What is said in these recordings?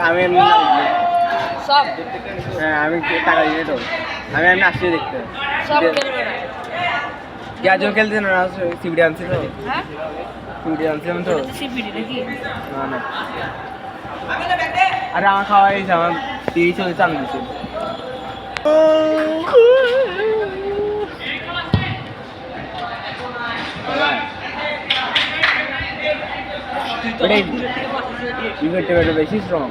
আমি সব হ্যাঁ আমি টাকা দিয়ে তো আমি আসছি দেখতে গ্যাজও খেলতে না সিবিডি আনছি তো সিবিডি আনছিলাম তো না না আরে আমার খাওয়া হয়েছে আমার 30 চলে চালু দিচ্ছে বেশি স্ট্রং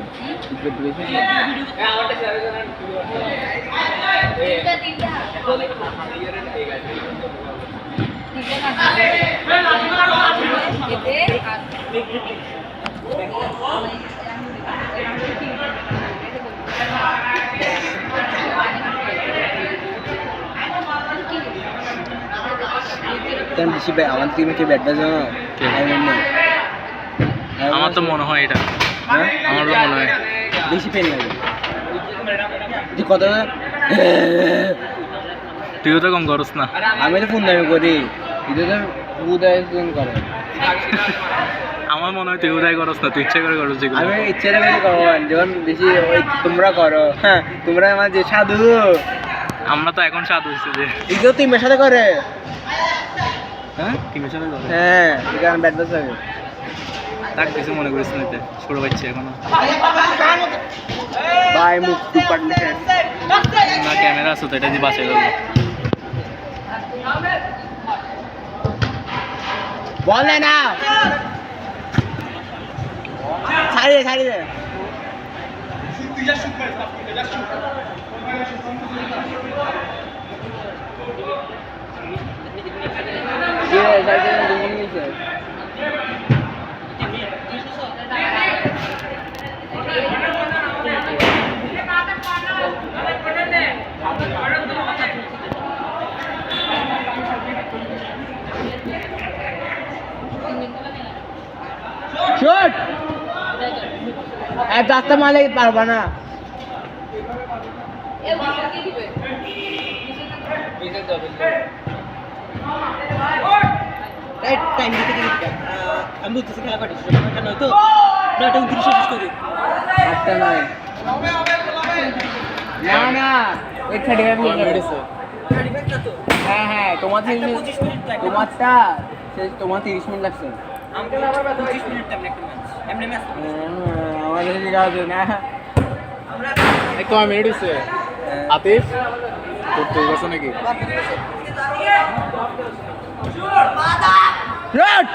বেশি আমার টিমে কে ব্যাট বাজে আমার তো মনে হয় এটা আমার তো মনে হয় বেশি পেন লাগে কত তুইও তো কম করস না আমি তো ফোন দামি করি এটা তো উদয় করে আমার মনে হয় তুই উদয় করস না তুই ইচ্ছা করে করস যেগুলো আমি ইচ্ছা করে করবো যখন বেশি ওই তোমরা করো হ্যাঁ তোমরা আমার যে সাধু আমরা তো এখন সাধু হয়েছে যে এগুলো টিমের সাথে করে হ্যাঁ টিমের সাথে করে হ্যাঁ এখানে ব্যাট বাজ লাগে তাক কিছু মনে করিস না এতে ছোট বাচ্চা এখনো ভাই মুখ টু পার্টনার না ক্যামেরা আছে তো এটা দিয়ে বাঁচাই দেবো বল না ছাড়ি দে শুট এত আস্তে মারলে পারবা না আমি বুঝতেছি খেলা পাঠিয়েছি নয়তো 9:29 শেষ করি 8টা 9 না না এক সাইডে ভুল করেছে হ্যাঁ তোমারটা 30 মিনিট লাগছে আমাদের 25 মিনিট টাইম লাগবে এমনি ম্যাচ আমাদের ঠিক আছে না আমরা এক মিনিট হইছে আতিফ তোর কাছে নাকি রড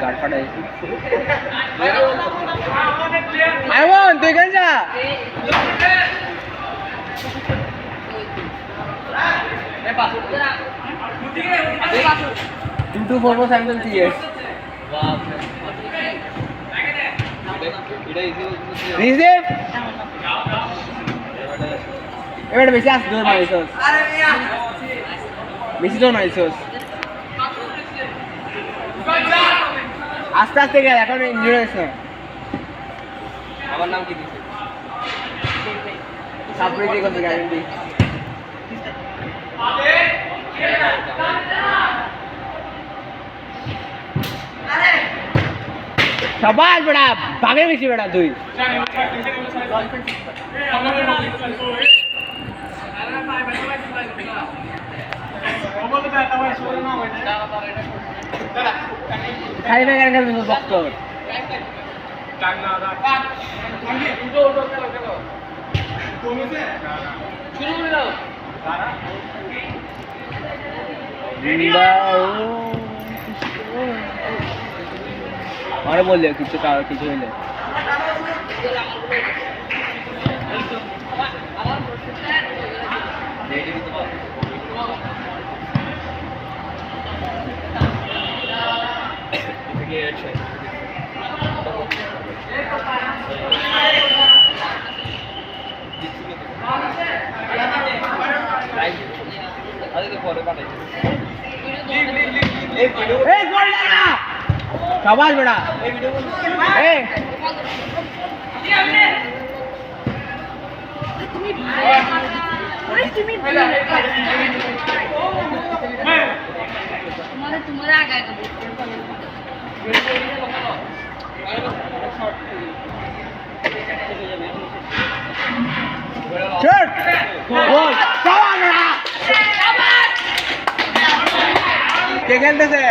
গাড় ফাটাই আইমন তুই কেন যা কিন্তু ফোরবো স্যামসাং সিএস রিসিভ এবার বেশি আসছে তোর মাইসস বেশি তোর মাইসস আস্তে আস্তে গেল এখন ইঞ্জুরি হয়েছে আমার নাম কি দিছে সাপ্রিজি কত গ্যারান্টি সবাই বেড়া ভাগে বেশি বেড়া তুই খাই না কেন খেলবি বক্ত আরে বললে কিছু কিছু হইলে পরে পাঠাইছে এই গোল না শাবাশ বেটা এই तुम्हारा आ गया Shoot! Goal! শাবাশ বেটা কে খেলতেছে